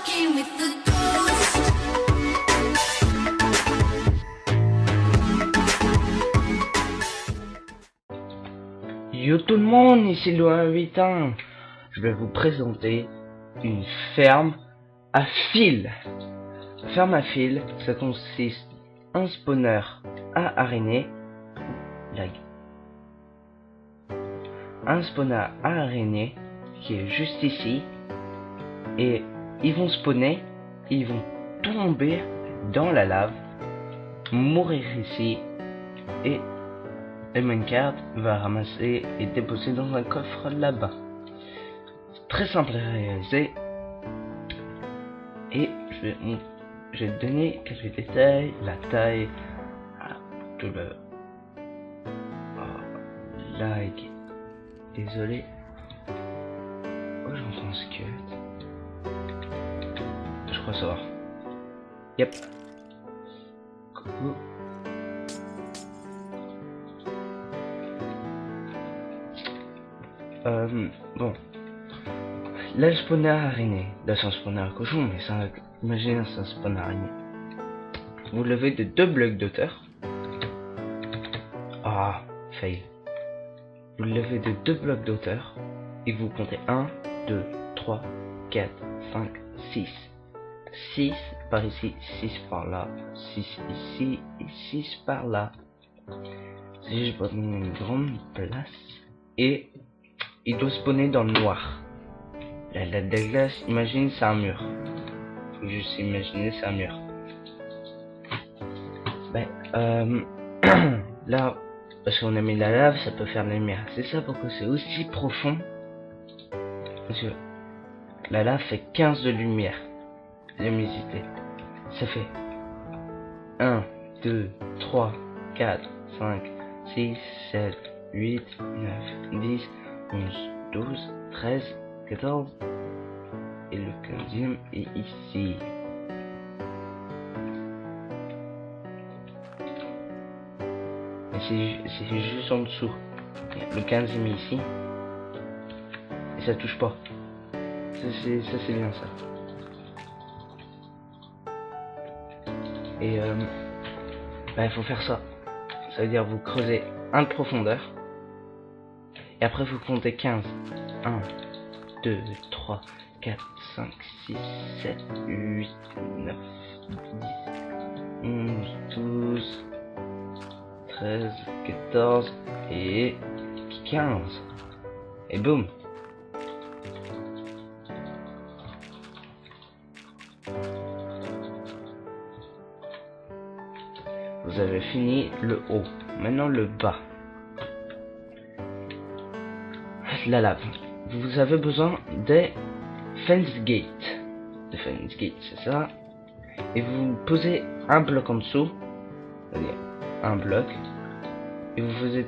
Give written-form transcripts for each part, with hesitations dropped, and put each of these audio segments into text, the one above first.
fucking with the ghost. Yo tout le monde, ici Loin81. Je vais vous présenter une ferme à fil. Ferme à fil, ça consiste en un spawner à araignées. Lag. Un spawner à araignées qui est juste ici. Et ils vont spawner, ils vont tomber dans la lave, mourir ici et le minecart va ramasser et déposer dans un coffre là-bas. C'est très simple à réaliser et je vais donner quelques détails, la taille, tout le lag. Désolé. Oh, j'entends un squelette. Je crois savoir. Yep. Coucou. Bon. Là, le spawner araignée. Là, c'est un spawner à cochon, mais ça, imaginez, c'est un spawner araignée. Vous levez de 2 blocs d'auteur. Ah, fail. Vous levez de 2 blocs d'auteur. Et vous comptez 1, 2, 3, 4, 5, 6. 6 par ici, 6 par là, 6 ici et 6 par là. Si je prends une grande place et il doit spawner dans le noir. La glace, imagine c'est un mur. Faut juste imaginer c'est un mur. Là, parce qu'on a mis la lave, ça peut faire de la lumière. C'est ça pourquoi c'est aussi profond. Parce que la lave fait 15 de lumière. Luminosité. Ça fait 1, 2, 3, 4, 5, 6, 7, 8, 9, 10, 11, 12, 13, 14. Et le 15e est ici. Et c'est juste en dessous. Le 15e est ici. Et ça touche pas. Ça c'est bien ça. Et il faut faire ça. Ça veut dire vous creusez 1 de profondeur. Et après vous comptez 15. 1, 2, 3, 4, 5, 6, 7, 8, 9, 10, 11, 12, 13, 14 et 15. Et boum. Vous avez fini le haut. Maintenant le bas. La lave. Vous avez besoin des fence gates. Des fence gates, c'est ça. Et vous posez un bloc en dessous. C'est-à-dire un bloc. Et vous faisiez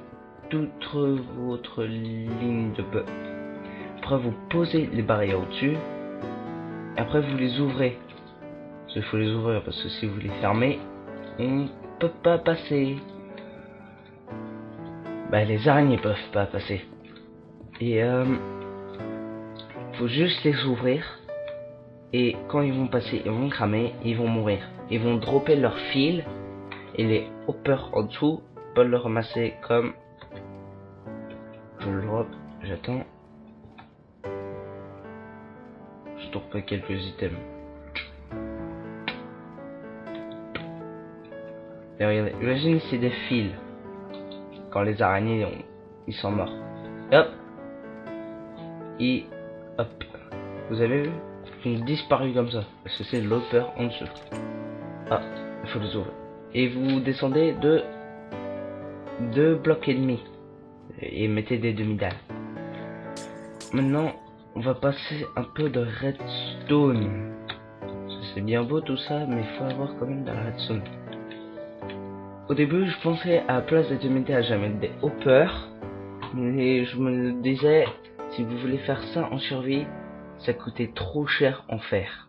toute votre ligne de bœuf. Après vous posez les barrières au-dessus. Et après vous les ouvrez. Il faut les ouvrir parce que si vous les fermez, on peut pas passer. Les araignées peuvent pas passer. Et faut juste les ouvrir. Et quand ils vont passer, ils vont cramer, ils vont mourir. Ils vont dropper leur fil. Et les hoppers en dessous peuvent le ramasser comme... Je le drop, j'attends. Je drop quelques items. Et regardez, imagine c'est des fils. Quand les araignées ils sont morts. Et hop. Et hop. Vous avez vu? Ils ont disparu comme ça. Parce que c'est l'hopper en dessous. Ah, il faut les ouvrir. Et vous descendez de 2 blocs et demi. Et mettez des demi-dalles. Maintenant, on va passer un peu de redstone. C'est bien beau tout ça, mais il faut avoir quand même de la redstone. Au début, je pensais à la place des demi-dalles, à mettre des hoppers. Mais je me disais, si vous voulez faire ça en survie, ça coûtait trop cher en fer.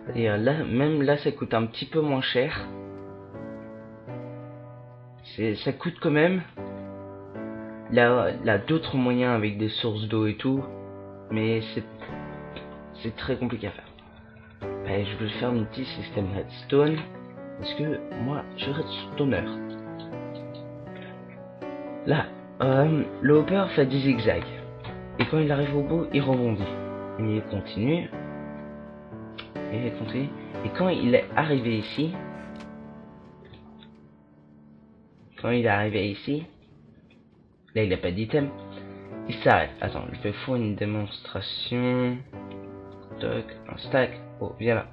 C'est-à-dire là, même là, ça coûte un petit peu moins cher. Ça coûte quand même. Là, d'autres moyens avec des sources d'eau et tout, mais c'est très compliqué à faire. Ben, je vais faire un petit système redstone. Parce que moi, je suis redstoner. Là, le hopper fait des zigzags. Et quand il arrive au bout, il rebondit. Et il continue. Et il continue. Et quand il est arrivé ici... là, il a pas d'item. Il s'arrête. Attends, je vais faire une démonstration. Toc, un stack. Oh, viens là.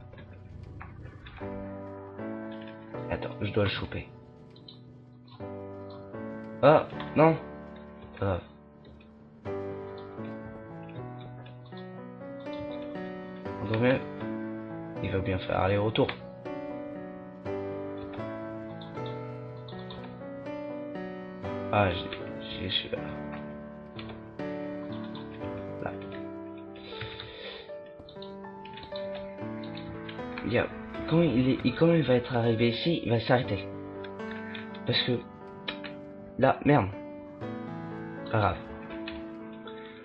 Attends, je dois le choper. Oh, non. Pas grave. Encore mieux. Il va bien faire aller-retour. Ah, j'ai celui-là. Là. Regarde, quand il va être arrivé ici, il va s'arrêter. Parce que là, merde. Pas grave.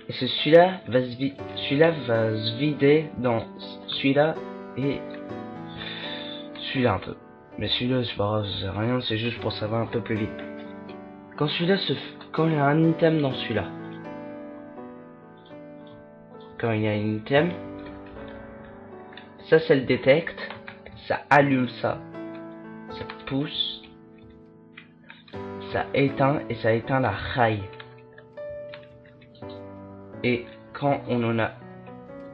Et celui-là va se vider dans celui-là et celui-là un peu. Mais celui-là, c'est pas grave, c'est rien, c'est juste pour savoir un peu plus vite. Quand celui-là quand il y a un item dans celui-là. Quand il y a un item, ça le détecte, ça allume ça pousse, ça éteint et ça éteint la rail. Et quand on en a...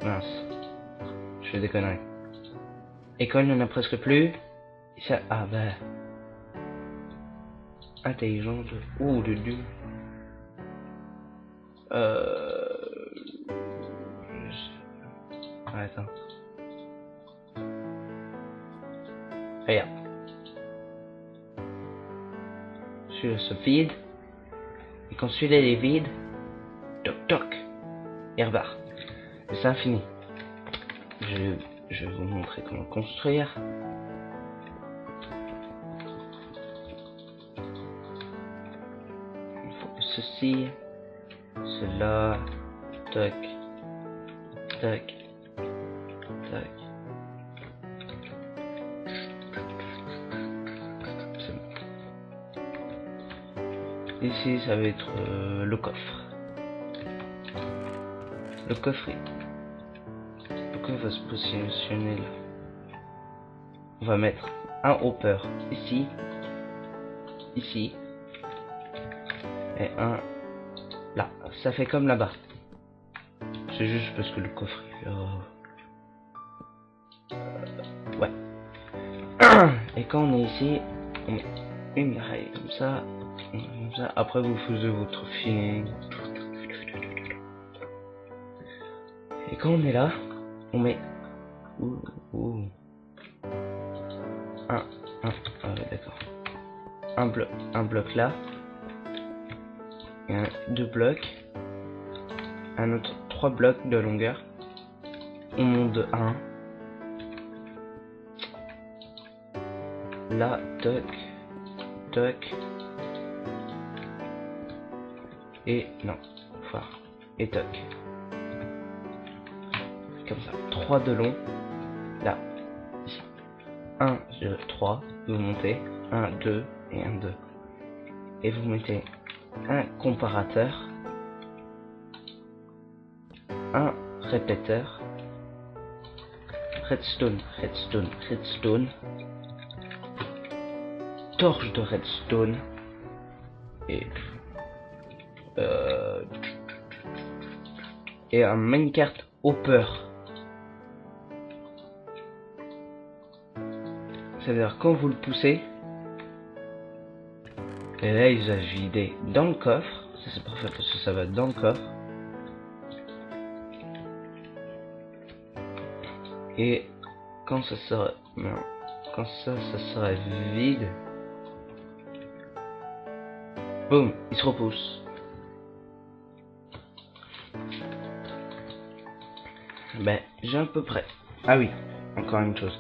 mince, je fais des conneries. Et quand il en a presque plus, ça... ah bah... intelligent de... ouh, de dieu. Attends. Regarde. Celui-là se vide. Et quand celui-là est vide, toc toc, il repart. Et c'est infini. Je vais vous montrer comment construire. Il faut que ceci, cela, toc, toc, toc. Ici, ça va être le coffre. Le coffre va se positionner là. On va mettre un hopper ici, ici, et un là. Ça fait comme là-bas. C'est juste parce que le coffre est là. Ouais. Et quand on est ici, on met une rail comme ça. Après vous faisiez votre feeling. Et quand on est là, on met d'accord. Un bloc là. Et deux blocs. Un autre 3 blocs de longueur. On monte de 1. Là, toc, toc. Et non, enfin, et toc. Comme ça, 3 de long. Là, ici. 1, 2, 3. Vous montez. 1, 2 et 1, 2. Et vous mettez un comparateur. Un répéteur. Redstone, redstone, redstone. Torche de redstone. Et un minecart hopper. C'est-à-dire quand vous le poussez, et là il va vider dans le coffre. Ça c'est parfait parce que ça va dans le coffre. Et quand ça sera, non, quand ça sera vide, boum, il se repousse. Ben, j'ai à peu près. Ah oui, encore une chose.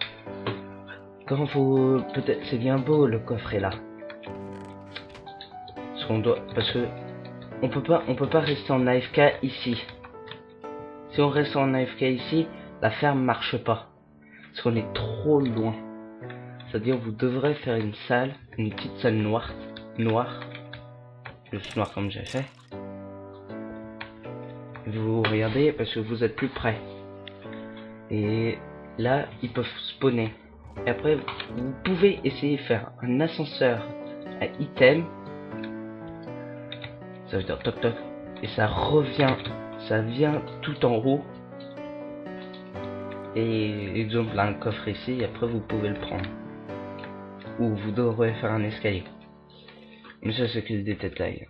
Quand vous, peut-être, c'est bien beau le coffret là. Parce que on peut pas rester en AFK ici. Si on reste en AFK ici, la ferme marche pas. Parce qu'on est trop loin. C'est-à-dire vous devrez faire une salle, une petite salle noire, juste noir comme j'ai fait. Vous regardez parce que vous êtes plus près. Et là, ils peuvent spawner. Et après, vous pouvez essayer de faire un ascenseur à item. Ça veut dire toc toc. Et ça revient, ça vient tout en haut. Et exemple, un coffre ici, et après vous pouvez le prendre. Ou vous devrez faire un escalier. Mais ça, c'est que des détails.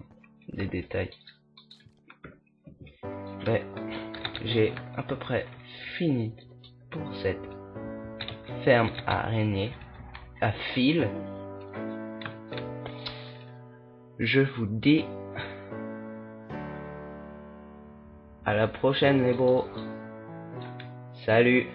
Des détails. Ouais, j'ai à peu près fini pour cette ferme à araignées à fil. Je vous dis à la prochaine les bros. Salut.